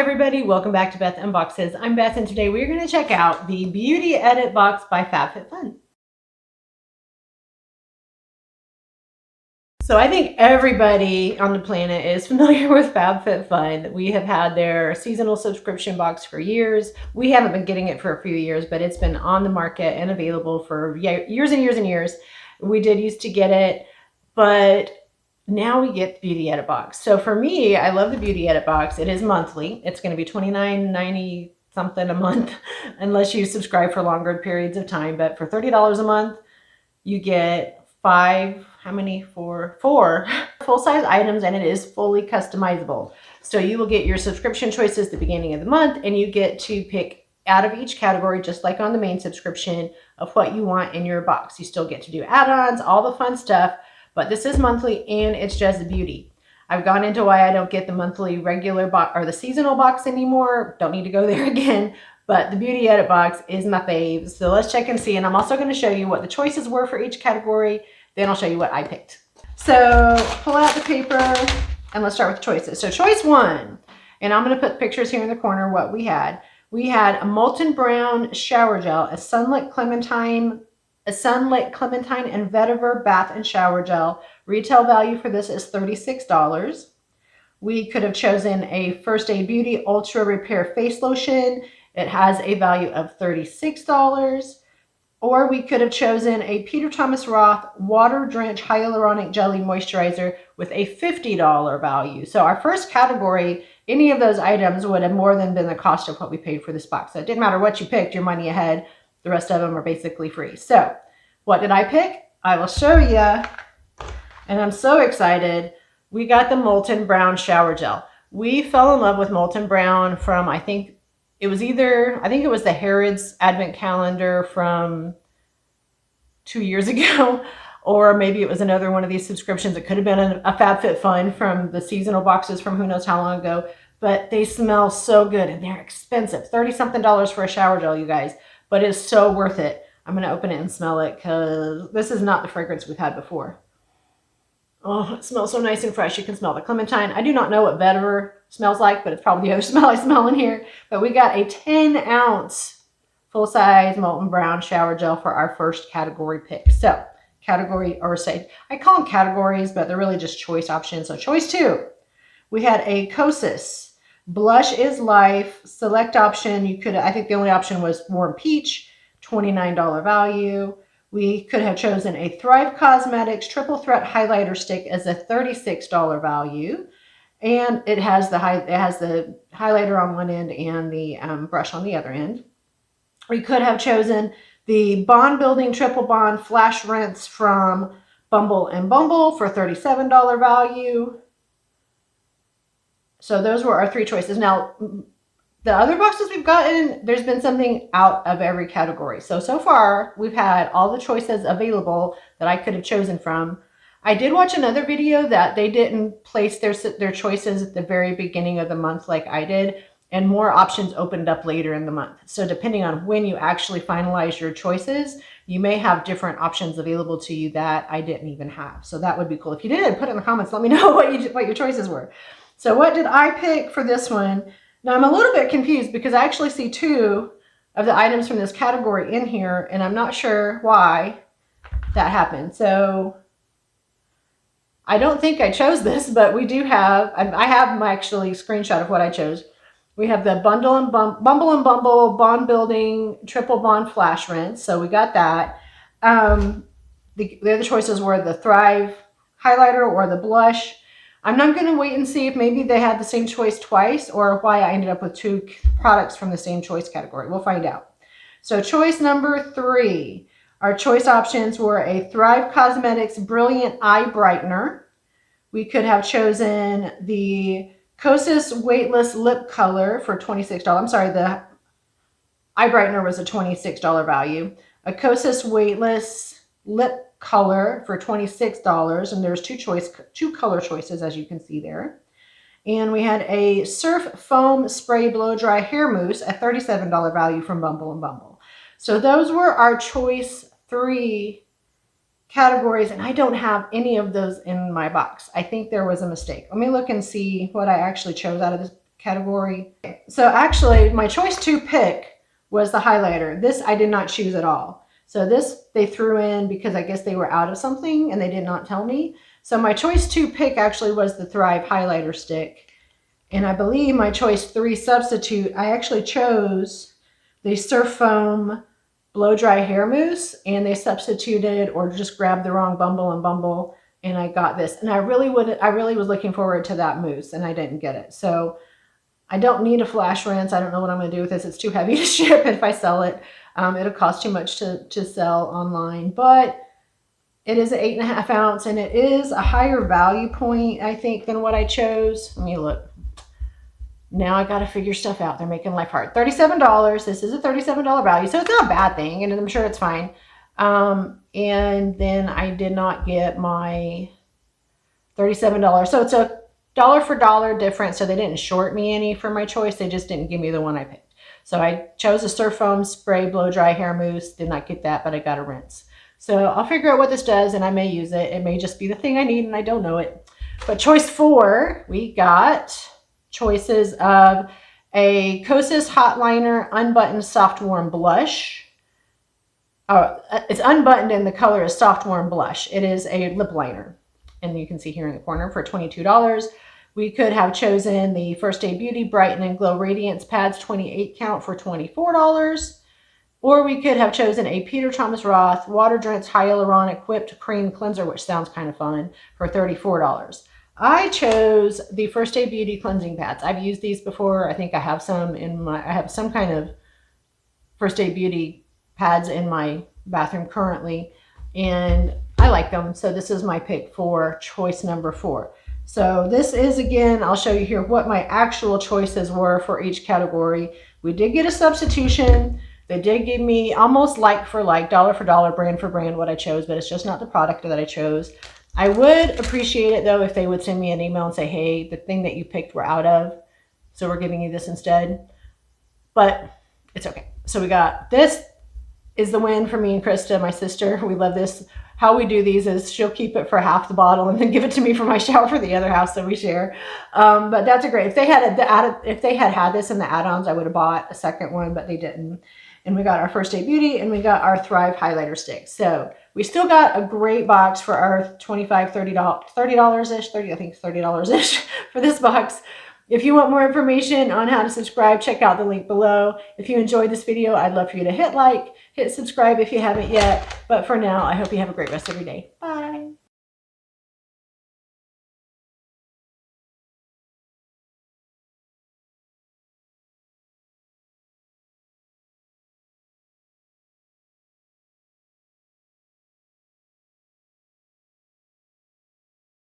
everybody, welcome back to Beth Unboxes. I'm Beth and today we're going to check out the Beauty Edit Box by FabFitFun. So I think everybody on the planet is familiar with FabFitFun. We have had their seasonal subscription box for years. We haven't been getting it for a few years, but it's been on the market and available for years and years and years. We did used to get it, but now we get the Beauty Edit Box. So for me, I love the Beauty Edit Box. It is monthly. It's going to be $29.90 something a month unless you subscribe for longer periods of time. But for $30 a month, you get four full-size items, and it is fully customizable. So you will get your subscription choices at the beginning of the month, and you get to pick out of each category, just like on the main subscription, of what you want in your box. You still get to do add-ons, all the fun stuff. But this is monthly and it's just beauty. I've gone into why I don't get the monthly regular box or the seasonal box anymore. Don't need to go there again. But the Beauty Edit Box is my fave. So let's check and see. And I'm also going to show you what the choices were for each category. Then I'll show you what I picked. So pull out the paper and let's start with the choices. So choice one, and I'm going to put pictures here in the corner what we had. We had a Molten Brown Shower Gel, a Sunlit Clementine and Vetiver Bath and Shower Gel. Retail value for this is $36. We could have chosen a First Aid Beauty Ultra Repair Face Lotion. It has a value of $36. Or we could have chosen a Peter Thomas Roth Water Drench Hyaluronic Jelly Moisturizer with a $50 value. So our first category, any of those items would have more than been the cost of what we paid for this box. So it didn't matter what you picked, your money ahead. The rest of them are basically free. So what did I pick? I will show you. And I'm so excited. We got the Molten Brown Shower Gel. We fell in love with Molten Brown from, I think it was the Harrods Advent Calendar from 2 years ago, or maybe it was another one of these subscriptions. It could have been a FabFitFun from the seasonal boxes from who knows how long ago. But they smell so good and they're expensive. $30-something for a shower gel, you guys. But it's so worth it. I'm going to open it and smell it because this is not the fragrance we've had before. Oh, it smells so nice and fresh. You can smell the clementine. I do not know what vetiver smells like, but it's probably the other smell I smell in here. But we got a 10-ounce full-size Molten Brown Shower Gel for our first category pick. So I call them categories, but they're really just choice options. So choice two, we had a Kosas Blush is Life select option. I think the only option was Warm Peach, $29 value. We could have chosen a Thrive Cosmetics Triple Threat Highlighter Stick as a $36 value. And it has the highlighter on one end and the brush on the other end. We could have chosen the Bond Building Triple Bond Flash Rinse from Bumble and Bumble for $37 value. So those were our three choices. Now, the other boxes we've gotten, there's been something out of every category. So far, we've had all the choices available that I could have chosen from. I did watch another video that they didn't place their choices at the very beginning of the month like I did, and more options opened up later in the month. So depending on when you actually finalize your choices, you may have different options available to you that I didn't even have. So that would be cool. If you did, put it in the comments. Let me know what your choices were. So what did I pick for this one? Now I'm a little bit confused because I actually see two of the items from this category in here, and I'm not sure why that happened. So I don't think I chose this, but we do have, I have my actually screenshot of what I chose. We have the Bumble and Bumble Bond Building Triple Bond Flash Rinse. So we got that. The other choices were the Thrive Highlighter or the Blush. I'm not going to wait and see if maybe they had the same choice twice or why I ended up with two products from the same choice category. We'll find out. So choice number three, our choice options were a Thrive Cosmetics Brilliant Eye Brightener. We could have chosen the Kosas Weightless Lip Color for $26. I'm sorry, the eye brightener was a $26 value. A Kosas Weightless Lip Color for $26, and there's two color choices as you can see there. And we had a Surf Foam Spray Blow Dry Hair Mousse, a $37 value from Bumble and Bumble. So those were our choice three categories, and I don't have any of those in my box. I think there was a mistake. Let me look and see what I actually chose out of this category. So actually, my choice 2 pick was the highlighter. This I did not choose at all. So this they threw in because I guess they were out of something and they did not tell me. So my choice 2 pick actually was the Thrive highlighter stick. And I believe my choice 3 substitute, I actually chose the Surf Foam blow dry hair mousse, and they substituted or just grabbed the wrong Bumble and Bumble, and I got this. And I really was looking forward to that mousse, and I didn't get it. So I don't need a flash rinse. I don't know what I'm going to do with this. It's too heavy to ship if I sell it. It'll cost too much to sell online, but it is an 8.5 ounce, and it is a higher value point, I think, than what I chose. Let me look. Now I got to figure stuff out. They're making life hard. $37. This is a $37 value, so it's not a bad thing, and I'm sure it's fine. And then I did not get my $37. So it's a dollar for dollar difference. So they didn't short me any for my choice. They just didn't give me the one I picked. So I chose a Surf Foam Spray Blow Dry Hair Mousse. Did not get that, but I got a rinse. So I'll figure out what this does, and I may use it. It may just be the thing I need, and I don't know it. But choice 4, we got choices of a Kosas Hot Liner Unbuttoned Soft Warm Blush. It's unbuttoned and the color is Soft Warm Blush. It is a lip liner. And you can see here in the corner for $22. We could have chosen the First Aid Beauty Brighten and Glow Radiance Pads 28 count for $24. Or we could have chosen a Peter Thomas Roth Water Drenched Hyaluronic Whipped Cream Cleanser, which sounds kind of fun, for $34. I chose the First Aid Beauty cleansing pads. I've used these before. I think I have some I have some kind of First Aid Beauty pads in my bathroom currently, and I like them. So this is my pick for choice number 4. So this is, again, I'll show you here what my actual choices were for each category. We did get a substitution. They did give me almost like for like, dollar for dollar, brand for brand what I chose, but it's just not the product that I chose. I would appreciate it, though, if they would send me an email and say, hey, the thing that you picked we're out of, so we're giving you this instead. But it's okay. So we got this is the win for me and Krista, my sister. We love this. How we do these is she'll keep it for half the bottle and then give it to me for my shower for the other house that we share. But that's a great. If they had this in the add-ons, I would have bought a second one, but they didn't. And we got our First Aid Beauty, and we got our Thrive highlighter stick. So we still got a great box for our $25, $30-ish, I think $30-ish for this box. If you want more information on how to subscribe, check out the link below. If you enjoyed this video, I'd love for you to hit like, hit subscribe if you haven't yet. But for now, I hope you have a great rest of your day. Bye.